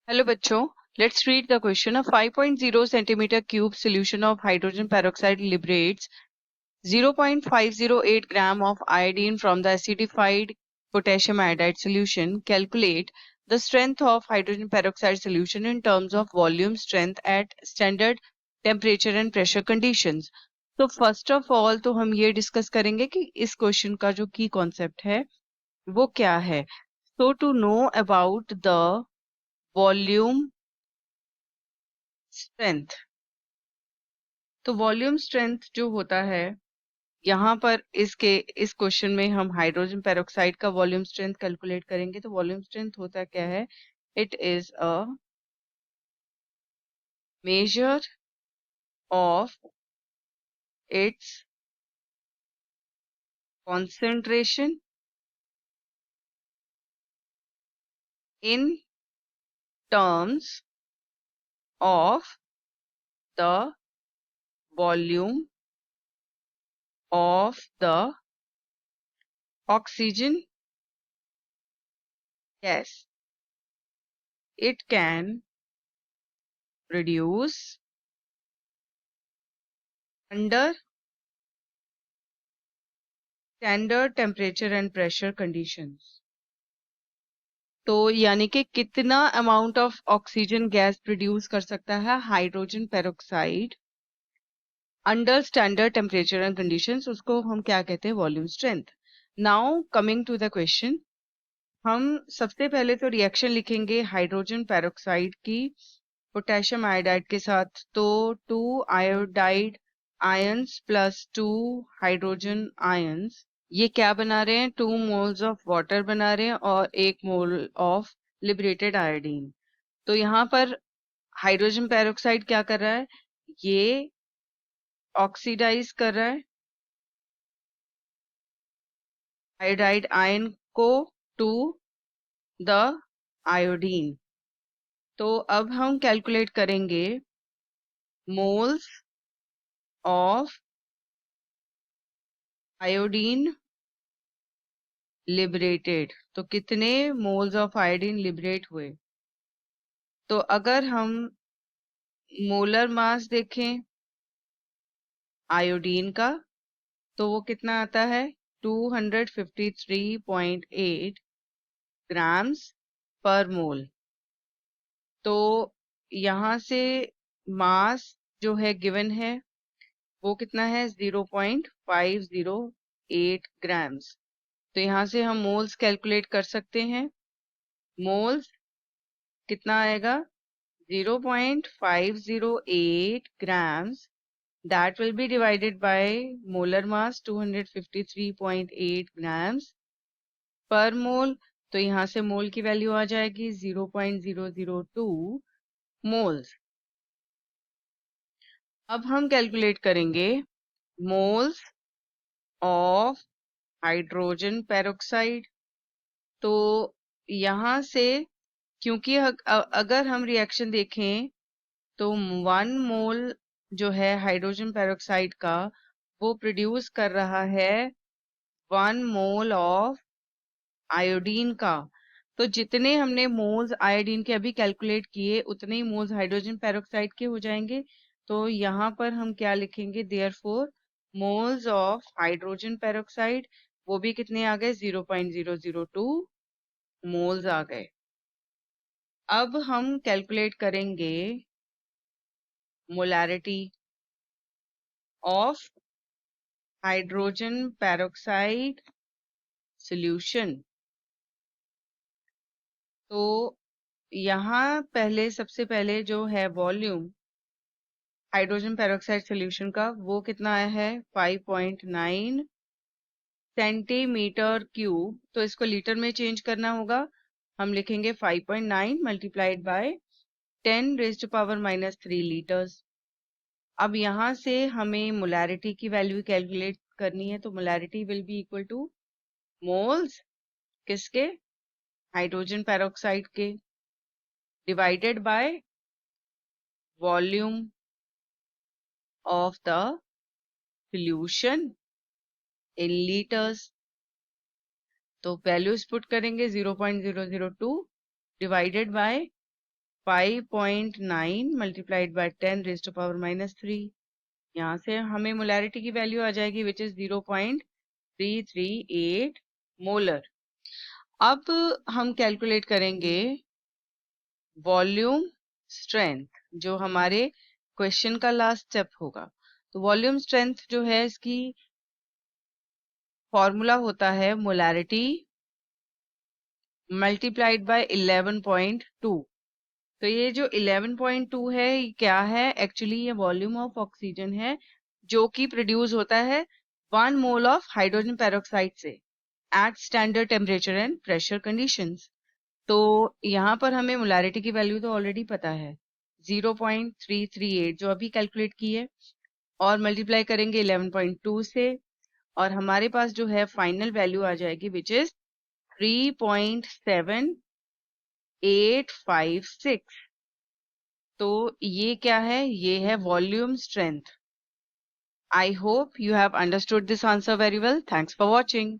Hello बच्चों, let's read the question. A 5.0 centimeter cube solution of hydrogen peroxide liberates 0.508 gram of iodine from the acidified potassium iodide solution. Calculate the strength of hydrogen peroxide solution in terms of volume, strength at standard temperature and pressure conditions. तो first of all तो हम ये discuss करेंगे कि इस question का जो की कॉन्सेप्ट है वो क्या है. So to know about the volume strength, तो वॉल्यूम स्ट्रेंथ जो होता है यहाँ पर इस क्वेश्चन में हम हाइड्रोजन पेरोक्साइड का वॉल्यूम स्ट्रेंथ कैलकुलेट करेंगे. तो वॉल्यूम स्ट्रेंथ होता क्या है? It is a measure of its concentration in terms of the volume of the oxygen gas. It can reduce under standard temperature and pressure conditions. तो यानी कि कितना amount of oxygen gas produce कर सकता है hydrogen peroxide under standard temperature and conditions, उसको हम क्या कहते हैं? Volume strength. Now coming to the question, हम सबसे पहले तो रिएक्शन लिखेंगे हाइड्रोजन पेरोक्साइड की पोटेशियम आयोडाइड के साथ. तो 2 iodide ions plus 2 hydrogen ions, ये क्या बना रहे हैं? 2 मोल्स ऑफ वाटर बना रहे हैं और 1 मोल ऑफ लिबरेटेड आयोडीन. तो यहाँ पर हाइड्रोजन पेरोक्साइड क्या कर रहा है? ये ऑक्सीडाइज कर रहा है आयोडाइड आयन को टू द आयोडीन. तो अब हम कैलकुलेट करेंगे मोल्स ऑफ आयोडीन लिबरेटेड. तो कितने मोल्स ऑफ आयोडीन लिबरेट हुए? तो अगर हम मोलर मास देखें आयोडीन का, तो वो कितना आता है? 253.8 ग्राम्स पर मोल. तो यहाँ से मास जो है गिवन है वो कितना है? 0.508 ग्राम्स. तो यहाँ से हम मोल्स कैलकुलेट कर सकते हैं. मोल्स कितना आएगा? 0.508 grams. That will be divided by molar mass 253.8 grams per mole. तो यहाँ से मोल की वैल्यू आ जाएगी 0.002 मोल्स. अब हम कैलकुलेट करेंगे मोल्स ऑफ हाइड्रोजन पेरोक्साइड. तो यहाँ से क्योंकि अगर हम रिएक्शन देखें तो 1 मोल जो है हाइड्रोजन पेरोक्साइड का वो प्रोड्यूस कर रहा है 1 मोल ऑफ आयोडीन का. तो जितने हमने मोल्स आयोडीन के अभी कैलकुलेट किए उतने ही मोल्स हाइड्रोजन पेरोक्साइड के हो जाएंगे. तो यहाँ पर हम क्या लिखेंगे? Therefore moles of hydrogen peroxide वो भी कितने आ गए? 0.002 मोल्स आ गए. अब हम कैलकुलेट करेंगे molarity of hydrogen peroxide solution. तो यहाँ सबसे पहले जो है वॉल्यूम हाइड्रोजन पेरोक्साइड सॉल्यूशन का वो कितना आया है? 5.9 सेंटीमीटर क्यूब. तो इसको लीटर में चेंज करना होगा. हम लिखेंगे 5.9 मल्टीप्लाइड बाय 10⁻³ लीटर्स. अब यहाँ से हमें मोलैरिटी की वैल्यू कैलकुलेट करनी है. तो molarity will be equal to moles किसके? हाइड्रोजन पेरोक्साइड के divided by volume of the solution in litres. तो वैल्यूज पुट करेंगे 0.002 divided by 5.9 multiplied by 10 raise to power -3। यहाँ से हमें मोलैरिटी की वैल्यू आ जाएगी विच इज 0.338 मोलर। अब हम कैलकुलेट करेंगे वॉल्यूम स्ट्रेंथ, जो हमारे क्वेश्चन का लास्ट स्टेप होगा। तो वॉल्यूम स्ट्रेंथ जो है इसकी फॉर्मूला होता है मोलैरिटी मल्टीप्लाइड बाय 11.2। तो ये जो 11.2 है ये क्या है? एक्चुअली ये वॉल्यूम ऑफ ऑक्सीजन है जो कि प्रोड्यूस होता है 1 मोल ऑफ हाइड्रोजन पेरोक्साइड से at standard temperature and pressure conditions. तो यहाँ पर हमें मोलैरिटी की वैल्यू तो ऑलरेडी पता है 0.338 जो अभी कैलकुलेट की है, और मल्टीप्लाई करेंगे 11.2 से, और हमारे पास जो है फाइनल वैल्यू आ जाएगी विच इज 3.7856। तो ये क्या है? ये है volume strength. I hope you have understood this answer very well. Thanks for watching.